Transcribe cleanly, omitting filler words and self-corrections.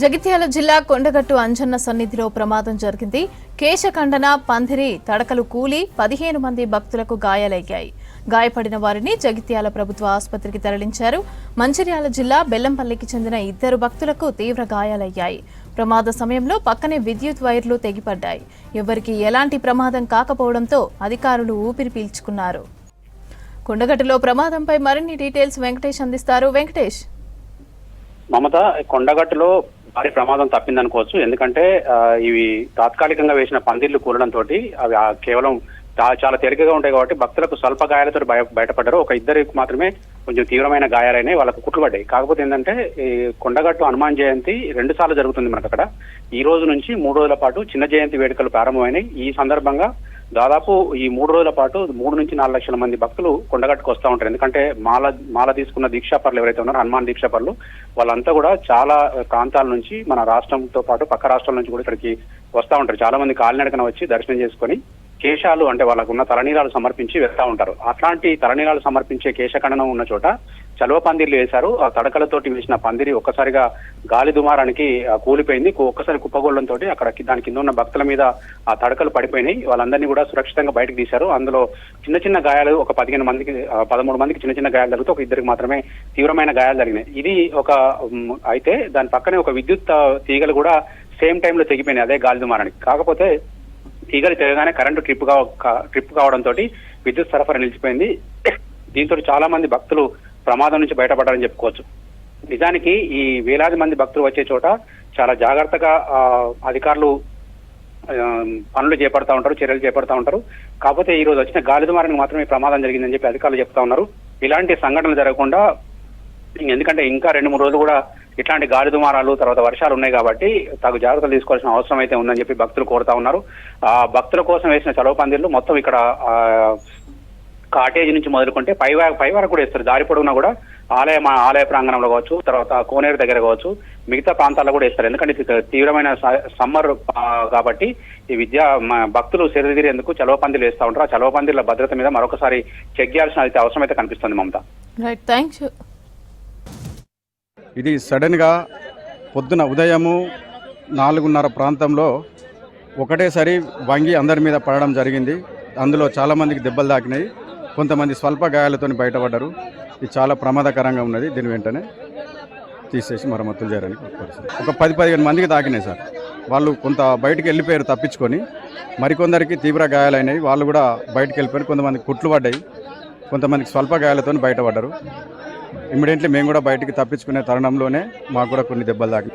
జగిత్యాల జిల్లా కొండగట్టు అంజన్న సన్నిధిలో ప్రమాదం జరిగింది. కేశఖండన పందిరి తడకలు కూలి 15 మంది భక్తులకు గాయాలయ్యాయి. గాయపడిన వారిని జగిత్యాల ప్రభుత్వ ఆసుపత్రికి తరలించారు. మంచిర్యాల జిల్లా బెల్లంపల్లికి చెందిన 2 భక్తులకు తీవ్ర గాయాలయ్యాయి. ప్రమాద సమయంలో పక్కనే విద్యుత్ వైర్లు తెగిపడ్డాయి. ఎవరికి ఎలాంటి ప్రమాదం కాకపోవడంతో అధికారులు ఊపిరి పీల్చుకున్నారు. కొండగట్టులో ప్రమాదంపై మరిన్ని డీటెయిల్స్ వెంకటేష్ అందిస్తారు. వెంకటేష్, మమత, కొండగట్టులో భారీ ప్రమాదం తప్పిందనుకోవచ్చు. ఎందుకంటే ఇవి తాత్కాలికంగా వేసిన పందిళ్లు కూలడంతో అవి కేవలం చాలా తేలికగా ఉంటాయి కాబట్టి భక్తులకు స్వల్ప గాయాలతో బయటపడ్డారు. ఒక ఇద్దరికి మాత్రమే కొంచెం తీవ్రమైన గాయాలైనాయి, వాళ్ళకు కుట్లుపడ్డాయి. కాకపోతే ఏంటంటే ఈ కొండగట్టు హనుమాన్ జయంతి 2 సార్లు జరుగుతుంది మనకు అక్కడ. ఈ రోజు నుంచి 3 రోజుల పాటు చిన్న జయంతి వేడుకలు ప్రారంభమైనాయి. ఈ సందర్భంగా దాదాపు ఈ 3 రోజుల పాటు 3 నుంచి 4 లక్షల మంది భక్తులు కొండగట్టుకు వస్తూ ఉంటారు. ఎందుకంటే మాల తీసుకున్న దీక్షాపరులు ఎవరైతే ఉన్నారో హనుమాన్ దీక్షాపరులు, వాళ్ళంతా కూడా చాలా ప్రాంతాల నుంచి మన రాష్ట్రంతో పాటు పక్క రాష్ట్రాల నుంచి కూడా ఇక్కడికి వస్తూ ఉంటారు. చాలా మంది కాలినడకన వచ్చి దర్శనం చేసుకొని కేశాలు అంటే వాళ్ళకున్న తలనీలాలు సమర్పించి వెళ్తా ఉంటారు. అట్లాంటి తలనీలాలు సమర్పించే కేశఖండనం ఉన్న చోట చలువ పందిర్లు వేశారు. ఆ తడకలతోటి వేసిన పందిరి ఒక్కసారిగా గాలి దుమారానికి కూలిపోయింది. ఒక్కసారి కుప్పగొల్లంతో అక్కడ దాని కింద ఉన్న భక్తుల మీద ఆ తడకలు పడిపోయినాయి. వాళ్ళందరినీ కూడా సురక్షితంగా బయటకు తీశారు. అందులో చిన్న చిన్న గాయాలు ఒక 13 మందికి 13 మందికి చిన్న చిన్న గాయాలు జరిగితే ఒక 2కి మాత్రమే తీవ్రమైన గాయాలు జరిగినాయి. ఇది అయితే దాని పక్కనే ఒక విద్యుత్ తీగలు కూడా సేమ్ టైంలో తెగిపోయినాయి అదే గాలి దుమారానికి. కాకపోతే తీగలు తెగగానే కరెంటు ట్రిప్ కావడంతో విద్యుత్ సరఫరా నిలిచిపోయింది. దీంతో చాలా మంది భక్తులు ప్రమాదం నుంచి బయటపడ్డారని చెప్పుకోవచ్చు. నిజానికి ఈ వేలాది మంది భక్తులు వచ్చే చోట చాలా జాగ్రత్తగా అధికారులు పనులు చేపడతా ఉంటారు, చర్యలు చేపడతా ఉంటారు. కాకపోతే ఈ రోజు వచ్చిన గాలి దుమారానికి మాత్రమే ప్రమాదం జరిగిందని చెప్పి అధికారులు చెప్తా ఉన్నారు. ఇలాంటి సంఘటనలు జరగకుండా, ఎందుకంటే ఇంకా 2-3 రోజులు కూడా ఇట్లాంటి గాలి దుమారాలు తర్వాత వర్షాలు ఉన్నాయి కాబట్టి తగు జాగ్రత్తలు తీసుకోవాల్సిన అవసరం అయితే ఉందని చెప్పి భక్తులు కోరుతా ఉన్నారు. ఆ భక్తుల కోసం వేసిన చలువ పందిర్లు మొత్తం ఇక్కడ కాటేజీ నుంచి మొదలుకుంటే పై వరకు కూడా వేస్తారు. దారి పొడవునా కూడా ఆలయ ప్రాంగణంలో కావచ్చు, తర్వాత కోనేరు దగ్గర కావచ్చు, మిగతా ప్రాంతాల్లో కూడా వేస్తారు. ఎందుకంటే తీవ్రమైన సమ్మర్ కాబట్టి ఈ భక్తులు సెలదీరేందుకు చలువ పందిర్లు వేస్తూ ఉంటారు. ఆ చలువ పందిర్ల భద్రత మీద మరొకసారి చెక్ చేయాల్సిన అవసరం అయితే కనిపిస్తుంది. మమత, ఇది సడన్గా పొద్దున ఉదయము 4:30 ప్రాంతంలో ఒకటేసారి వంగి అందరి మీద పడడం జరిగింది. అందులో చాలామందికి దెబ్బలు తాకినాయి, కొంతమంది స్వల్ప గాయాలతో బయటపడ్డారు. ఇది చాలా ప్రమాదకరంగా ఉన్నది. దీని వెంటనే తీసేసి మరమ్మతులు చేయాలని కోరుతున్నాను. ఒక 10-15 మందికి తాకినాయి సార్. వాళ్ళు కొంత బయటికి వెళ్ళిపోయారు తప్పించుకొని, మరికొందరికి తీవ్ర గాయాలైనాయి. వాళ్ళు కూడా బయటికి వెళ్ళిపోయారు. కొంతమందికి కుట్లు పడ్డాయి, కొంతమందికి స్వల్ప గాయాలతో బయటపడ్డారు. ఇమ్మీడియట్లీ మేము కూడా బయటికి తప్పించుకునే తరుణంలోనే మాకు కూడా కొన్ని దెబ్బలు తాకి